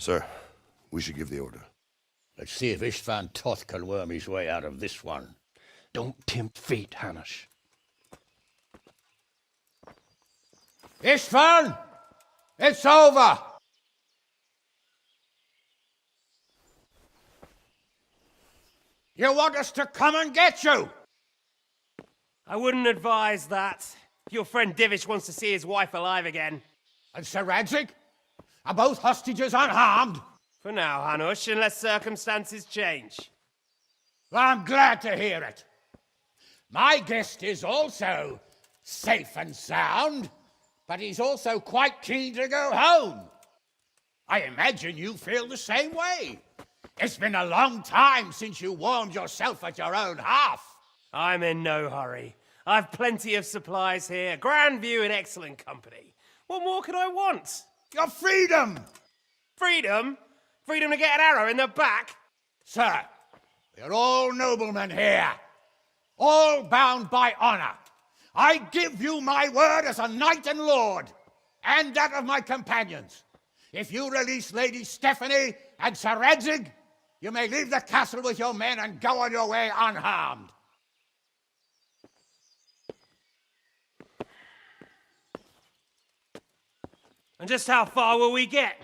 Sir, we should give the order. Let's see if Istvan Toth can worm his way out of this one. Don't tempt fate, Hanush. Istvan! It's over! You want us to come and get you? I wouldn't advise that. Your friend Divish wants to see his wife alive again. And Sir Radzig? Are both hostages unharmed? For now, Hanush, unless circumstances change. Well, I'm glad to hear it. My guest is also safe and sound, but he's also quite keen to go home. I imagine you feel the same way. It's been a long time since you warmed yourself at your own hearth. I'm in no hurry. I've plenty of supplies here, grand view and excellent company. What more could I want? Your freedom! Freedom? Freedom to get an arrow in the back? Sir, we're all noblemen here, all bound by honor. I give you my word as a knight and lord, and that of my companions. If you release Lady Stephanie and Sir Radzig, you may leave the castle with your men and go on your way unharmed. And just how far will we get?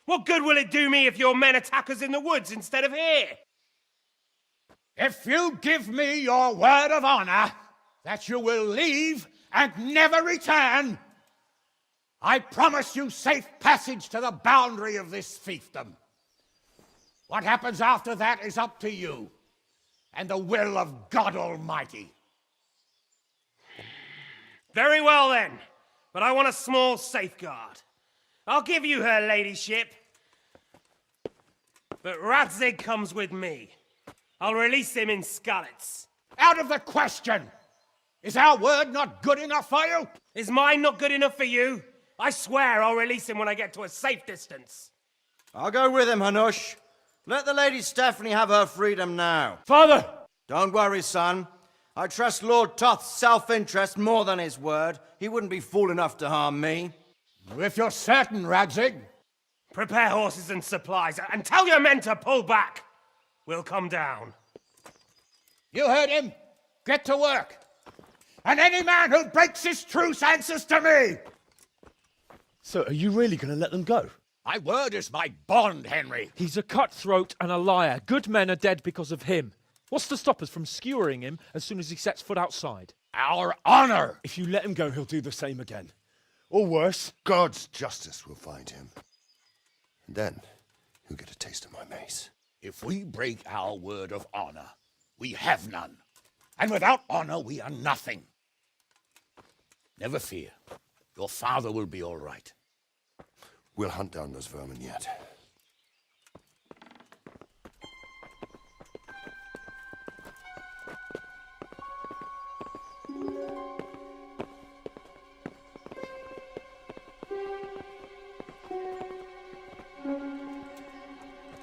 What good will it do me if your men attack us in the woods instead of here? If you give me your word of honor that you will leave and never return, I promise you safe passage to the boundary of this fiefdom. What happens after that is up to you and the will of God Almighty. Very well then, but I want a small safeguard. I'll give you her ladyship, but Radzig comes with me. I'll release him in Skalitz. Out of the question! Is our word not good enough for you? Is mine not good enough for you? I swear I'll release him when I get to a safe distance. I'll go with him, Hanush. Let the Lady Stephanie have her freedom now. Father! Don't worry, son. I trust Lord Toth's self-interest more than his word. He wouldn't be fool enough to harm me. If you're certain, Radzig. Prepare horses and supplies, and tell your men to pull back. We'll come down. You heard him. Get to work. And any man who breaks his truce answers to me. So are you really going to let them go? My word is my bond, Henry. He's a cutthroat and a liar. Good men are dead because of him. What's to stop us from skewering him as soon as he sets foot outside? Our honor. If you let him go, he'll do the same again. Or worse. God's justice will find him. And then he'll get a taste of my mace. If we break our word of honor, we have none. And without honor, we are nothing. Never fear. Your father will be all right. We'll hunt down those vermin yet.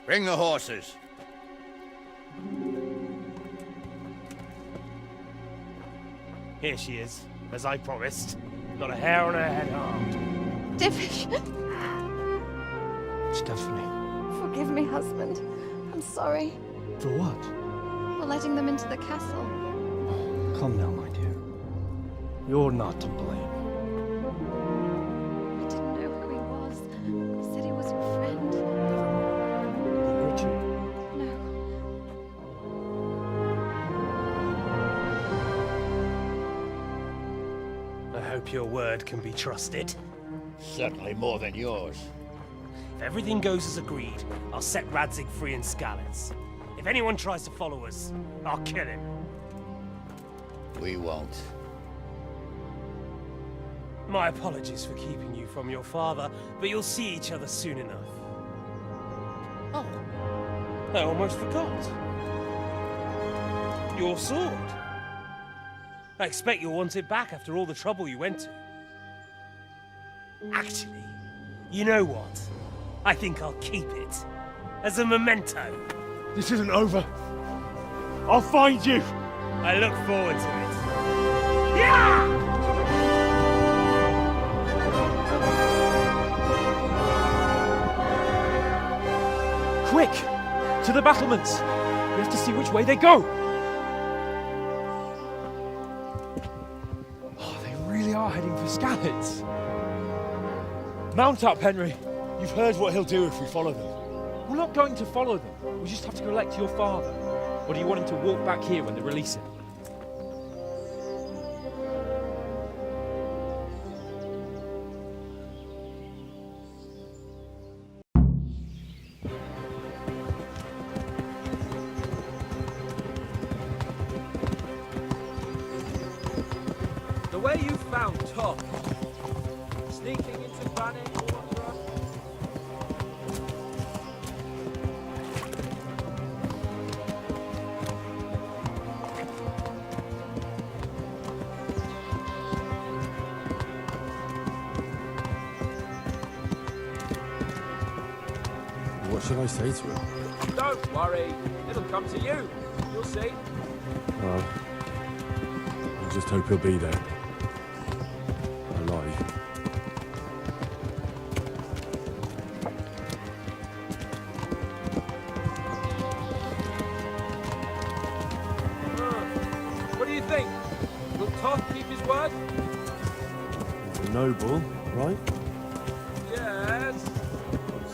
Bring the horses. Here she is, as I promised. Not a hair on her head harmed. Divish! Stephanie. Forgive me, husband. I'm sorry For what? for letting them into the castle. Come now, my dear. You're not to blame. I didn't know who he was. He said he was your friend. He hurt you? No. I hope your word can be trusted. Certainly more than yours. If everything goes as agreed, I'll set Radzig free in Skalitz. If anyone tries to follow us, I'll kill him. We won't. My apologies for keeping you from your father, but you'll see each other soon enough. Oh, I almost forgot. Your sword. I expect you'll want it back after all the trouble you went to. Actually, you know what? I think I'll keep it. As a memento. This isn't over. I'll find you. I look forward to it. Yeah! Quick! To the battlements! We have to see which way they go! Oh, they really are heading for Skalitz. Mount up, Henry. You've heard what he'll do if we follow them. We're not going to follow them. We just have to collect your father. Or do you want him to walk back here when they release him? The way you found Tom, sneaking into Banning. What should I say to him? Don't worry, it'll come to you. You'll see. Well, I just hope he'll be there. Alive. What do you think? Will Toth keep his word? He's a noble, right? Yes.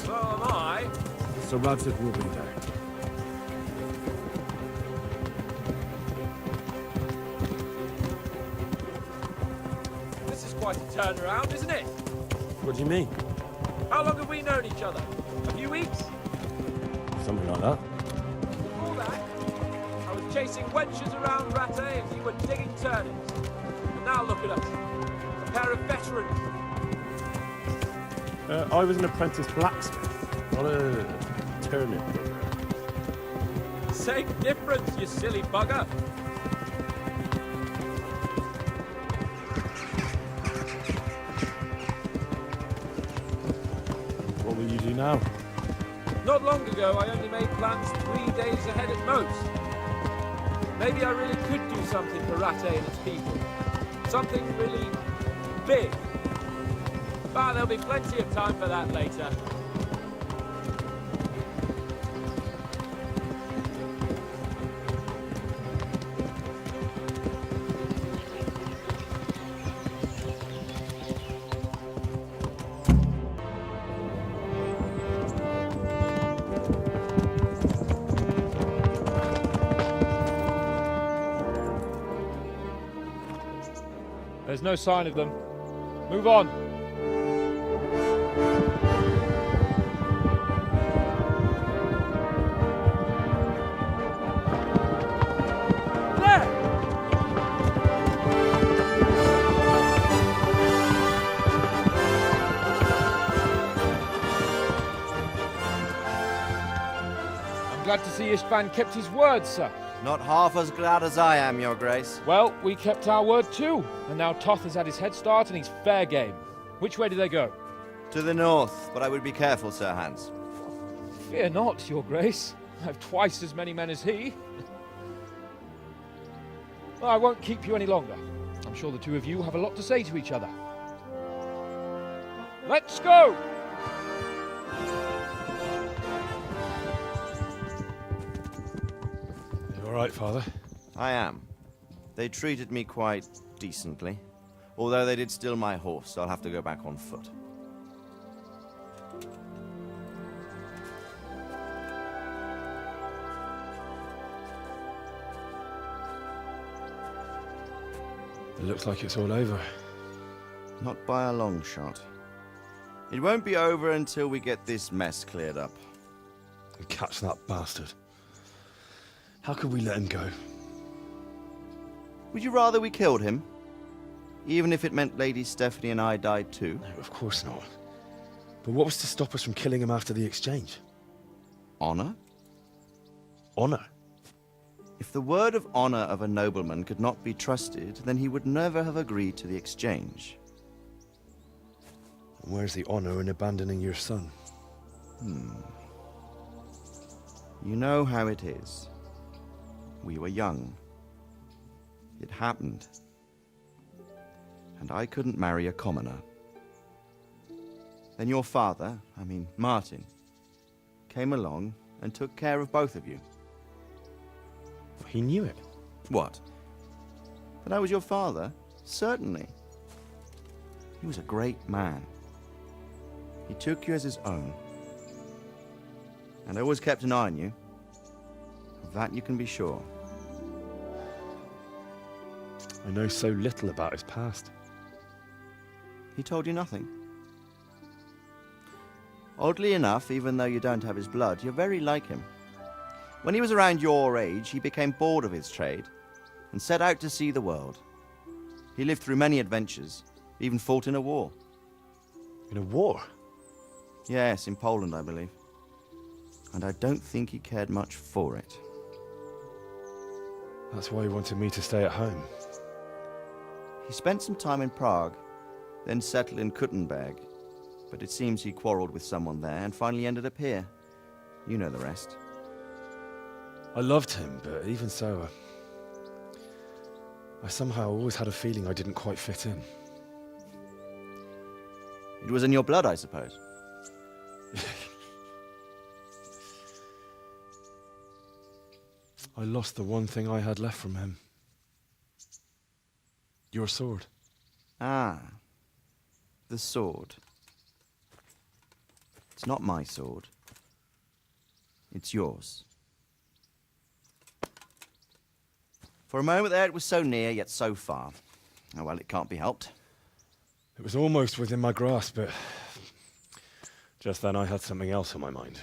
So am I. So Radford will be there. This is quite a turnaround, isn't it? What do you mean? How long have we known each other? A few weeks? Something like that. Before that, I was chasing wenches around Rattay and you were digging turnips. And now look at us. A pair of veterans. I was an apprentice blacksmith, not a turnip digger. Same difference, you silly bugger. What will you do now? Not long ago, I only made plans 3 days ahead at most. Maybe I really could do something for Rattay and its people. Something really big. But there'll be plenty of time for that later. There's no sign of them. Move on. There! I'm glad to see Istvan kept his word, sir. Not half as glad as I am, Your Grace. Well, we kept our word too. And now Toth has had his head start and he's fair game. Which way do they go? To the north, but I would be careful, Sir Hans. Fear not, Your Grace. I've twice as many men as he. Well, I won't keep you any longer. I'm sure the two of you have a lot to say to each other. Let's go! You all right, Father? I am. They treated me quite decently. Although they did steal my horse, so I'll have to go back on foot. It looks like it's all over. Not by a long shot. It won't be over until we get this mess cleared up. And catch that bastard. How could we let him go? Would you rather we killed him? Even if it meant Lady Stephanie and I died too? No, of course not. But what was to stop us from killing him after the exchange? Honor? Honor? If the word of honor of a nobleman could not be trusted, then he would never have agreed to the exchange. And where's the honor in abandoning your son? You know how it is. We were young. It happened. And I couldn't marry a commoner. Then your father, Martin, came along and took care of both of you. He knew it. What? That I was your father? Certainly. He was a great man. He took you as his own. And always kept an eye on you. Of that you can be sure. I know so little about his past. He told you nothing? Oddly enough, even though you don't have his blood, you're very like him. When he was around your age, he became bored of his trade and set out to see the world. He lived through many adventures, even fought in a war. In a war? Yes, in Poland, I believe. And I don't think he cared much for it. That's why he wanted me to stay at home. He spent some time in Prague, then settled in Kuttenberg. But it seems he quarreled with someone there and finally ended up here. You know the rest. I loved him, but even so, I somehow always had a feeling I didn't quite fit in. It was in your blood, I suppose. I lost the one thing I had left from him. Your sword. Ah, the sword. It's not my sword. It's yours. For a moment there it was so near, yet so far. Oh well, it can't be helped. It was almost within my grasp, but just then I had something else on my mind.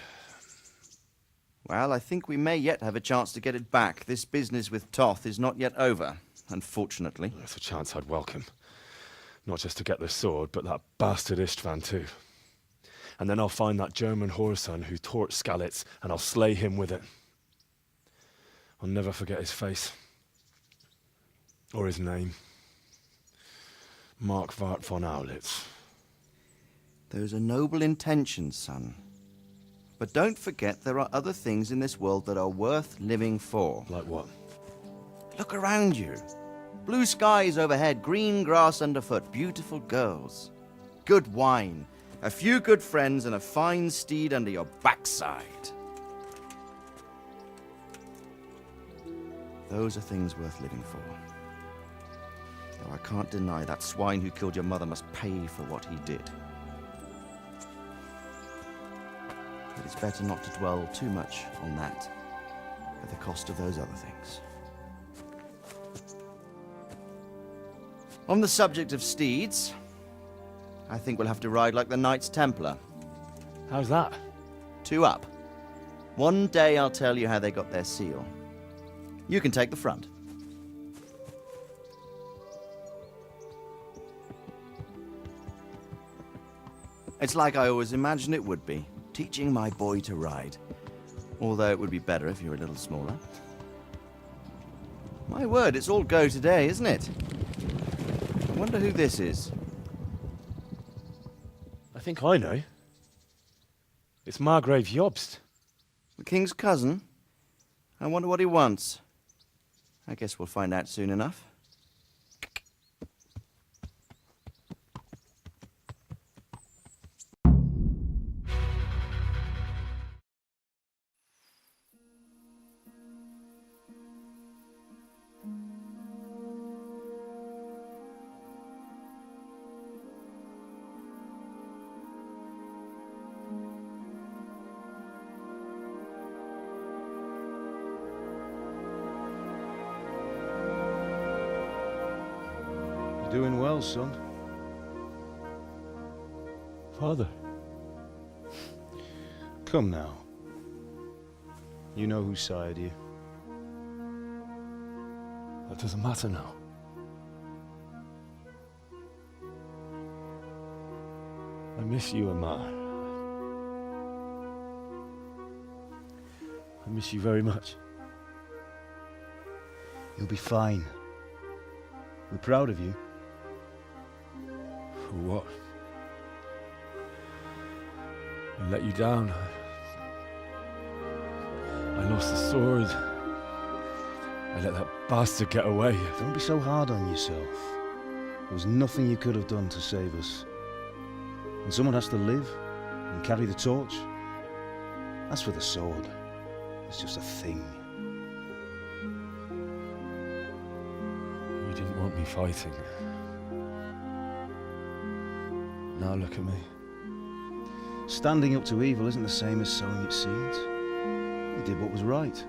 Well, I think we may yet have a chance to get it back. This business with Toth is not yet over, unfortunately. That's a chance I'd welcome. Not just to get the sword, but that bastard Istvan too. And then I'll find that German whoreson who torched Skalitz, and I'll slay him with it. I'll never forget his face. Or his name. Markwart von Aulitz. Those are noble intentions, son. But don't forget there are other things in this world that are worth living for. Like what? Look around you. Blue skies overhead, green grass underfoot, beautiful girls. Good wine, a few good friends, and a fine steed under your backside. Those are things worth living for. Though I can't deny that swine who killed your mother must pay for what he did. But it's better not to dwell too much on that at the cost of those other things. On the subject of steeds, I think we'll have to ride like the Knights Templar. How's that? 2 up. One day I'll tell you how they got their seal. You can take the front. It's like I always imagined it would be, teaching my boy to ride. Although it would be better if you were a little smaller. My word, it's all go today, isn't it? I wonder who this is. I think I know. It's Margrave Jobst. The king's cousin? I wonder what he wants. I guess we'll find out soon enough. Doing well, son. Father. Come now. You know who sired you. That doesn't matter now. I miss you, Amar. I miss you very much. You'll be fine. We're proud of you. For what? I let you down. I lost the sword. I let that bastard get away. Don't be so hard on yourself. There was nothing you could have done to save us. And someone has to live and carry the torch. As for the sword, It's just a thing. You didn't want me fighting. Now look at me. Standing up to evil isn't the same as sowing its seeds. You did what was right.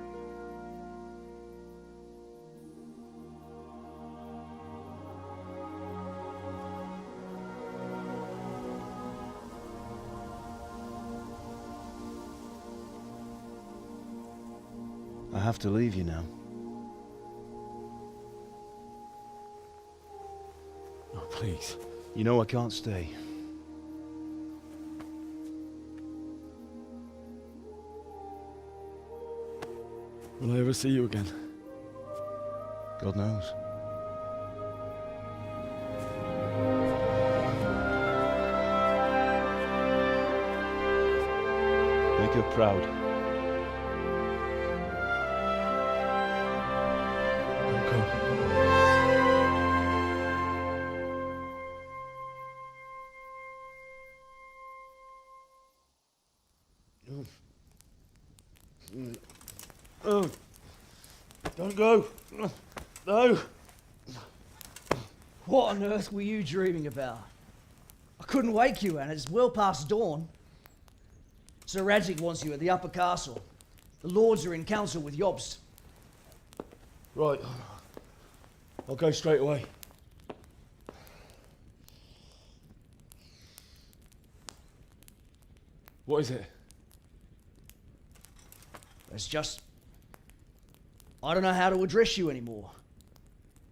I have to leave you now. Oh, please. You know I can't stay. Will I ever see you again? God knows. Make her proud. Don't go. Oh, don't go. No. What on earth were you dreaming about? I couldn't wake you, and it's well past dawn. Sir Radzig wants you at the upper castle. The lords are in council with Jobst. Right. I'll go straight away. What is it? It's just... I don't know how to address you anymore.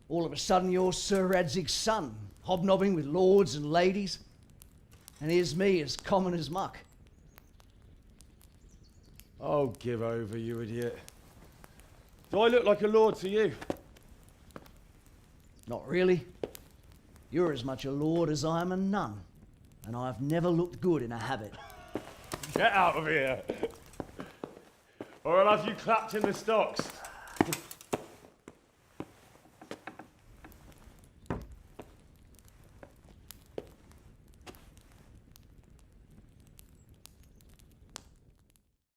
All of a sudden you're Sir Radzig's son, hobnobbing with lords and ladies. And here's me, as common as muck. Oh, give over, you idiot. Do I look like a lord to you? Not really. You're as much a lord as I am a nun. And I've never looked good in a habit. Get out of here! Or I'll have you clapped in the stocks.